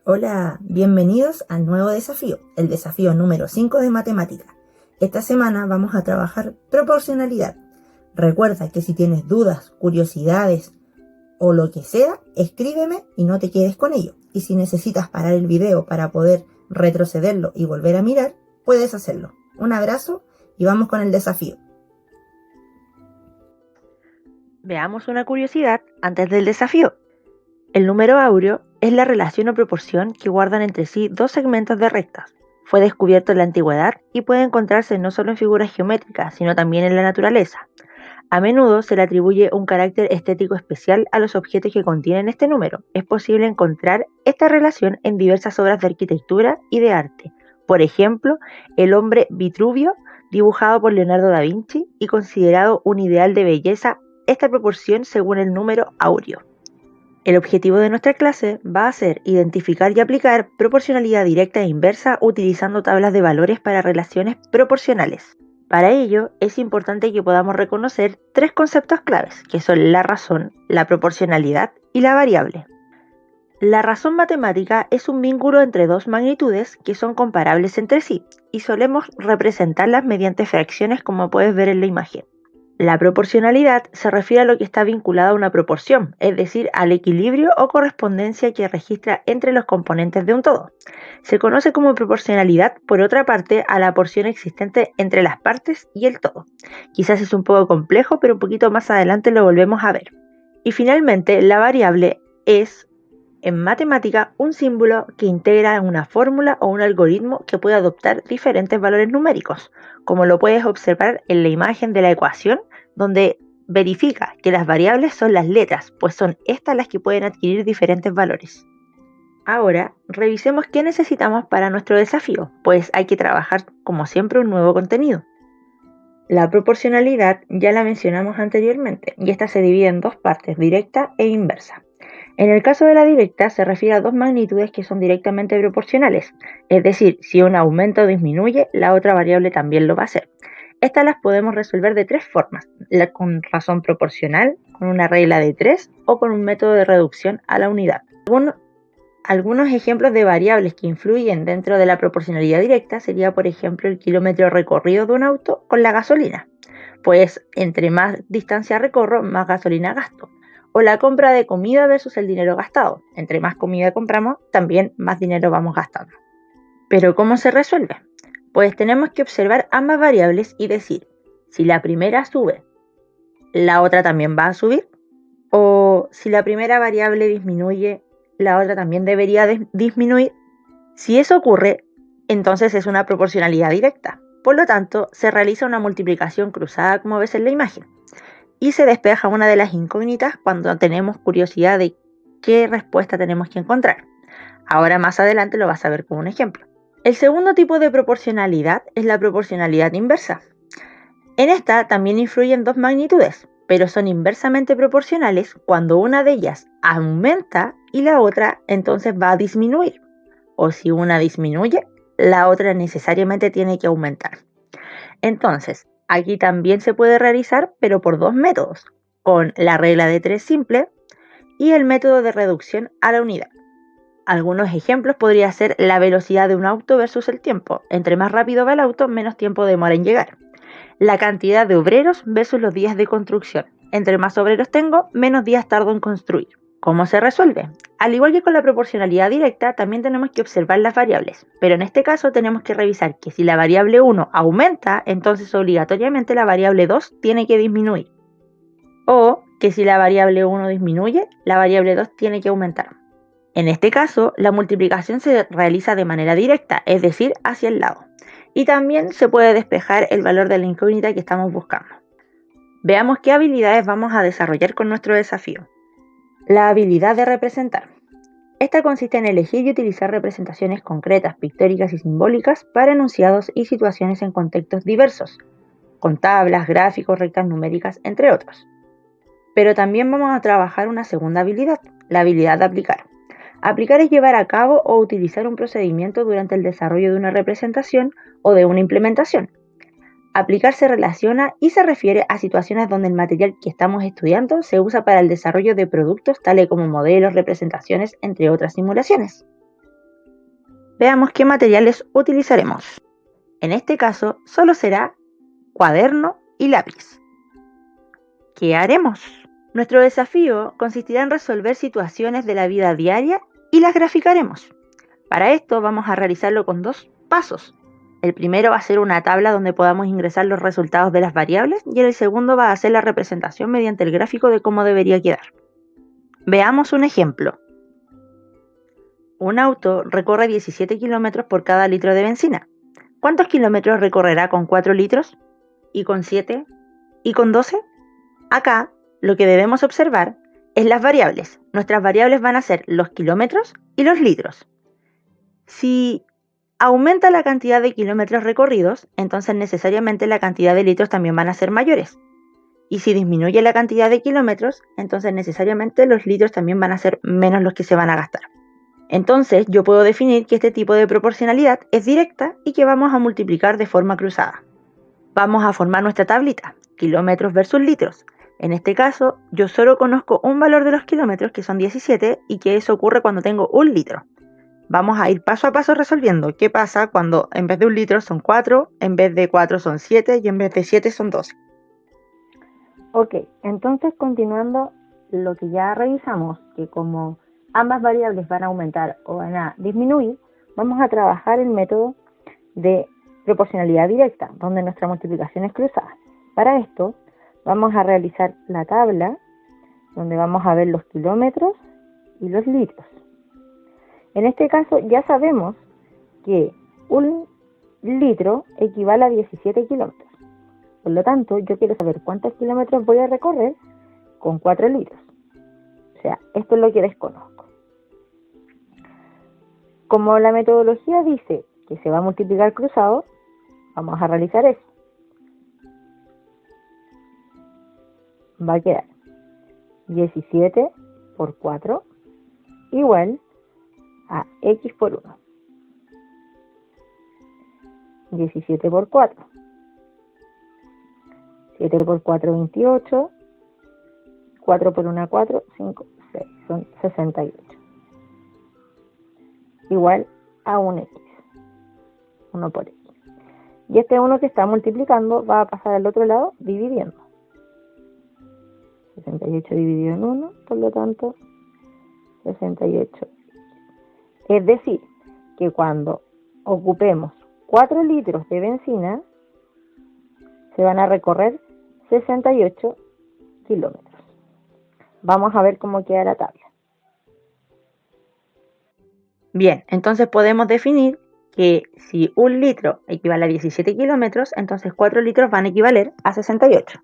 Hola, bienvenidos al nuevo desafío, el desafío número 5 de matemática. Esta semana vamos a trabajar proporcionalidad. Recuerda que si tienes dudas, curiosidades o lo que sea, escríbeme y no te quedes con ello. Y si necesitas parar el video para poder retrocederlo y volver a mirar, puedes hacerlo. Un abrazo y vamos con el desafío. Veamos una curiosidad antes del desafío. El número áureo es la relación o proporción que guardan entre sí dos segmentos de rectas. Fue descubierto en la antigüedad y puede encontrarse no solo en figuras geométricas, sino también en la naturaleza. A menudo se le atribuye un carácter estético especial a los objetos que contienen este número. Es posible encontrar esta relación en diversas obras de arquitectura y de arte. Por ejemplo, el hombre Vitruvio, dibujado por Leonardo da Vinci y considerado un ideal de belleza, esta proporción según el número áureo. El objetivo de nuestra clase va a ser identificar y aplicar proporcionalidad directa e inversa utilizando tablas de valores para relaciones proporcionales. Para ello, es importante que podamos reconocer tres conceptos claves, que son la razón, la proporcionalidad y la variable. La razón matemática es un vínculo entre dos magnitudes que son comparables entre sí y solemos representarlas mediante fracciones como puedes ver en la imagen. La proporcionalidad se refiere a lo que está vinculado a una proporción, es decir, al equilibrio o correspondencia que registra entre los componentes de un todo. Se conoce como proporcionalidad, por otra parte, a la porción existente entre las partes y el todo. Quizás es un poco complejo, pero un poquito más adelante lo volvemos a ver. Y finalmente, la variable es, en matemática, un símbolo que integra una fórmula o un algoritmo que puede adoptar diferentes valores numéricos, como lo puedes observar en la imagen de la ecuación, donde verifica que las variables son las letras, pues son estas las que pueden adquirir diferentes valores. Ahora, revisemos qué necesitamos para nuestro desafío, pues hay que trabajar, como siempre, un nuevo contenido. La proporcionalidad ya la mencionamos anteriormente, y esta se divide en dos partes, directa e inversa. En el caso de la directa se refiere a dos magnitudes que son directamente proporcionales, es decir, si una aumenta o disminuye, la otra variable también lo va a hacer. Estas las podemos resolver de tres formas, con razón proporcional, con una regla de 3 o con un método de reducción a la unidad. Algunos ejemplos de variables que influyen dentro de la proporcionalidad directa sería, por ejemplo, el kilómetro recorrido de un auto con la gasolina, pues entre más distancia recorro, más gasolina gasto. O la compra de comida versus el dinero gastado. Entre más comida compramos, también más dinero vamos gastando. ¿Pero cómo se resuelve? Pues tenemos que observar ambas variables y decir, si la primera sube, ¿la otra también va a subir? O si la primera variable disminuye, ¿la otra también debería disminuir? Si eso ocurre, entonces es una proporcionalidad directa. Por lo tanto, se realiza una multiplicación cruzada como ves en la imagen. Y se despeja una de las incógnitas cuando tenemos curiosidad de qué respuesta tenemos que encontrar. Ahora más adelante lo vas a ver como un ejemplo. El segundo tipo de proporcionalidad es la proporcionalidad inversa. En esta también influyen dos magnitudes, pero son inversamente proporcionales cuando una de ellas aumenta y la otra entonces va a disminuir. O si una disminuye, la otra necesariamente tiene que aumentar. Entonces, aquí también se puede realizar, pero por dos métodos, con la regla de 3 simple y el método de reducción a la unidad. Algunos ejemplos podría ser la velocidad de un auto versus el tiempo. Entre más rápido va el auto, menos tiempo demora en llegar. La cantidad de obreros versus los días de construcción. Entre más obreros tengo, menos días tardo en construir. ¿Cómo se resuelve? Al igual que con la proporcionalidad directa, también tenemos que observar las variables, pero en este caso tenemos que revisar que si la variable 1 aumenta, entonces obligatoriamente la variable 2 tiene que disminuir. O que si la variable 1 disminuye, la variable 2 tiene que aumentar. En este caso, la multiplicación se realiza de manera directa, es decir, hacia el lado. Y también se puede despejar el valor de la incógnita que estamos buscando. Veamos qué habilidades vamos a desarrollar con nuestro desafío. La habilidad de representar. Esta consiste en elegir y utilizar representaciones concretas, pictóricas y simbólicas para enunciados y situaciones en contextos diversos, con tablas, gráficos, rectas numéricas, entre otros. Pero también vamos a trabajar una segunda habilidad, la habilidad de aplicar. Aplicar es llevar a cabo o utilizar un procedimiento durante el desarrollo de una representación o de una implementación. Aplicar se relaciona y se refiere a situaciones donde el material que estamos estudiando se usa para el desarrollo de productos tales como modelos, representaciones, entre otras simulaciones. Veamos qué materiales utilizaremos. En este caso, solo será cuaderno y lápiz. ¿Qué haremos? Nuestro desafío consistirá en resolver situaciones de la vida diaria y las graficaremos. Para esto vamos a realizarlo con dos pasos. El primero va a ser una tabla donde podamos ingresar los resultados de las variables y el segundo va a ser la representación mediante el gráfico de cómo debería quedar. Veamos un ejemplo. Un auto recorre 17 kilómetros por cada litro de benzina. ¿Cuántos kilómetros recorrerá con 4 litros? ¿Y con 7? ¿Y con 12? Acá, lo que debemos observar es las variables. Nuestras variables van a ser los kilómetros y los litros. Si aumenta la cantidad de kilómetros recorridos, entonces necesariamente la cantidad de litros también van a ser mayores. Y si disminuye la cantidad de kilómetros, entonces necesariamente los litros también van a ser menos los que se van a gastar. Entonces yo puedo definir que este tipo de proporcionalidad es directa y que vamos a multiplicar de forma cruzada. Vamos a formar nuestra tablita, kilómetros versus litros. En este caso, yo solo conozco un valor de los kilómetros, que son 17, y que eso ocurre cuando tengo un litro. Vamos a ir paso a paso resolviendo qué pasa cuando en vez de un litro son 4, en vez de 4 son 7 y en vez de 7 son 12. Ok, entonces continuando lo que ya revisamos, que como ambas variables van a aumentar o van a disminuir, vamos a trabajar el método de proporcionalidad directa, donde nuestra multiplicación es cruzada. Para esto, vamos a realizar la tabla, donde vamos a ver los kilómetros y los litros. En este caso, ya sabemos que un litro equivale a 17 kilómetros. Por lo tanto, yo quiero saber cuántos kilómetros voy a recorrer con 4 litros. O sea, esto es lo que desconozco. Como la metodología dice que se va a multiplicar cruzado, vamos a realizar eso. Va a quedar 17 por 4 igual a x por 1. 17 por 4. 7 por 4, 28. 4 por 1, 4. 5, 6. Son 68. Igual a 1x. 1 por x. Y este 1 que está multiplicando va a pasar al otro lado dividiendo. 68 dividido en 1, por lo tanto, 68. Es decir, que cuando ocupemos 4 litros de benzina, se van a recorrer 68 kilómetros. Vamos a ver cómo queda la tabla. Bien, entonces podemos definir que si un litro equivale a 17 kilómetros, entonces 4 litros van a equivaler a 68.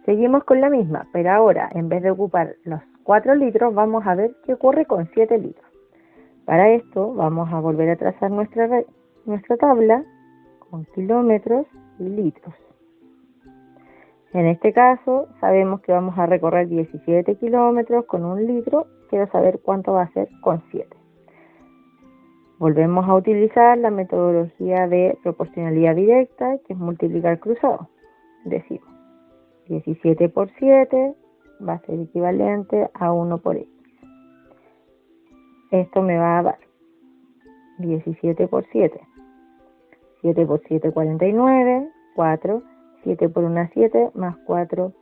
Seguimos con la misma, pero ahora en vez de ocupar los 4 litros, vamos a ver qué ocurre con 7 litros. Para esto vamos a volver a trazar nuestra tabla con kilómetros y litros. En este caso sabemos que vamos a recorrer 17 kilómetros con 1 litro. Quiero saber cuánto va a ser con 7. Volvemos a utilizar la metodología de proporcionalidad directa, que es multiplicar cruzado. Decimos 17 por 7 va a ser equivalente a 1 por x. Esto me va a dar 17 por 7. 7 por 7, 49. 4. 7 por 1, 7. Más 4,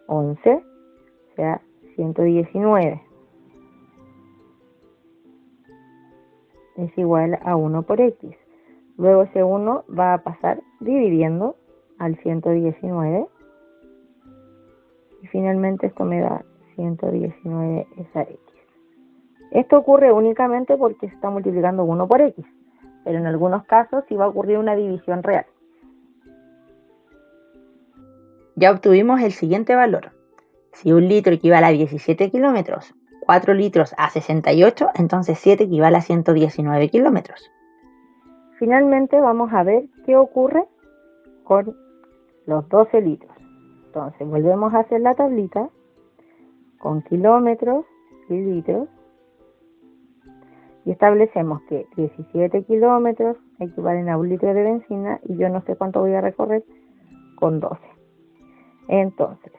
11. O sea, 119. Es igual a 1 por x. Luego ese 1 va a pasar dividiendo al 119. Y finalmente esto me da 119 esa x. Esto ocurre únicamente porque se está multiplicando 1 por x, pero en algunos casos sí va a ocurrir una división real. Ya obtuvimos el siguiente valor. Si un litro equivale a 17 kilómetros, 4 litros a 68, entonces 7 equivale a 119 kilómetros. Finalmente vamos a ver qué ocurre con los 12 litros. Entonces volvemos a hacer la tablita con kilómetros y litros y establecemos que 17 kilómetros equivalen a 1 litro de benzina y yo no sé cuánto voy a recorrer con 12. Entonces,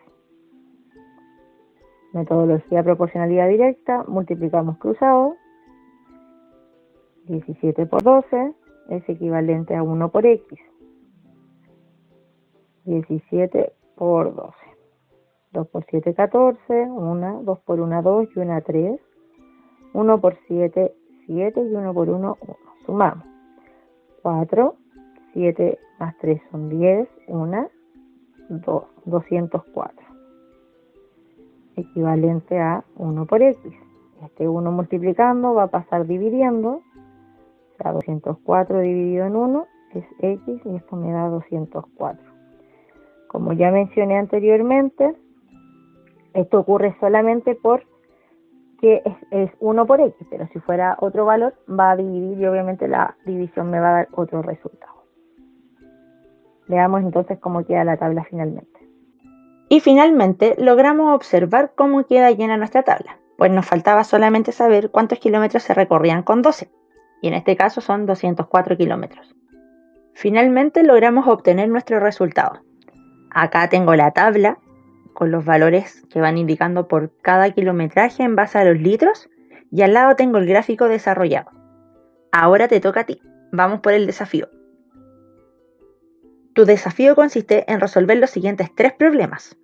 metodología proporcionalidad directa, multiplicamos cruzado, 17 por 12 es equivalente a 1 por x. 17 por 12. 2 por 7, 14. 1, 2 por 1, 2 y 1, 3. 1 por 7, 7 y 1 por 1, 1. Sumamos. 4, 7 más 3 son 10. 1, 2, 204. Equivalente a 1 por x. Este 1 multiplicando va a pasar dividiendo. O sea, 204 dividido en 1 es x y esto me da 204. Como ya mencioné anteriormente, esto ocurre solamente porque es 1 por x, pero si fuera otro valor va a dividir y obviamente la división me va a dar otro resultado. Veamos entonces cómo queda la tabla finalmente. Y finalmente logramos observar cómo queda llena nuestra tabla, pues nos faltaba solamente saber cuántos kilómetros se recorrían con 12, y en este caso son 204 kilómetros. Finalmente logramos obtener nuestro resultado. Acá tengo la tabla con los valores que van indicando por cada kilometraje en base a los litros, y al lado tengo el gráfico desarrollado. Ahora te toca a ti. Vamos por el desafío. Tu desafío consiste en resolver los siguientes 3 problemas.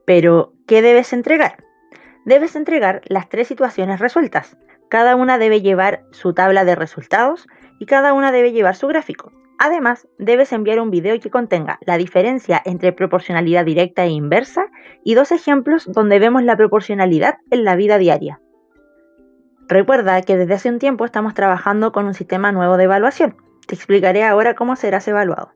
Pero, ¿qué debes entregar? Debes entregar las 3 situaciones resueltas. Cada una debe llevar su tabla de resultados y cada una debe llevar su gráfico. Además, debes enviar un video que contenga la diferencia entre proporcionalidad directa e inversa y 2 ejemplos donde vemos la proporcionalidad en la vida diaria. Recuerda que desde hace un tiempo estamos trabajando con un sistema nuevo de evaluación. Te explicaré ahora cómo serás evaluado.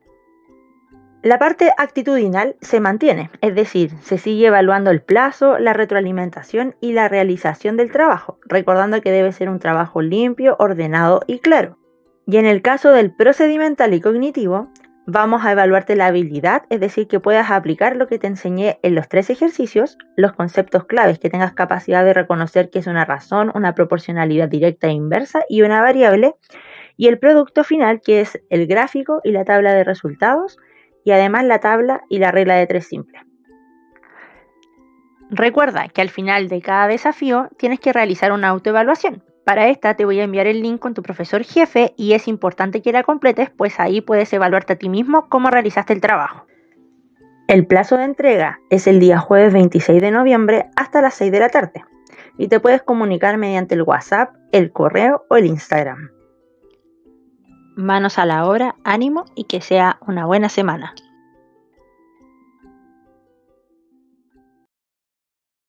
La parte actitudinal se mantiene, es decir, se sigue evaluando el plazo, la retroalimentación y la realización del trabajo, recordando que debe ser un trabajo limpio, ordenado y claro. Y en el caso del procedimental y cognitivo, vamos a evaluarte la habilidad, es decir, que puedas aplicar lo que te enseñé en los 3 ejercicios, los conceptos claves, que tengas capacidad de reconocer que es una razón, una proporcionalidad directa e inversa y una variable, y el producto final, que es el gráfico y la tabla de resultados, y además la tabla y la regla de 3 simple. Recuerda que al final de cada desafío tienes que realizar una autoevaluación. Para esta te voy a enviar el link con tu profesor jefe y es importante que la completes, pues ahí puedes evaluarte a ti mismo cómo realizaste el trabajo. El plazo de entrega es el día jueves 26 de noviembre hasta las 6 de la tarde y te puedes comunicar mediante el WhatsApp, el correo o el Instagram. Manos a la obra, ánimo y que sea una buena semana.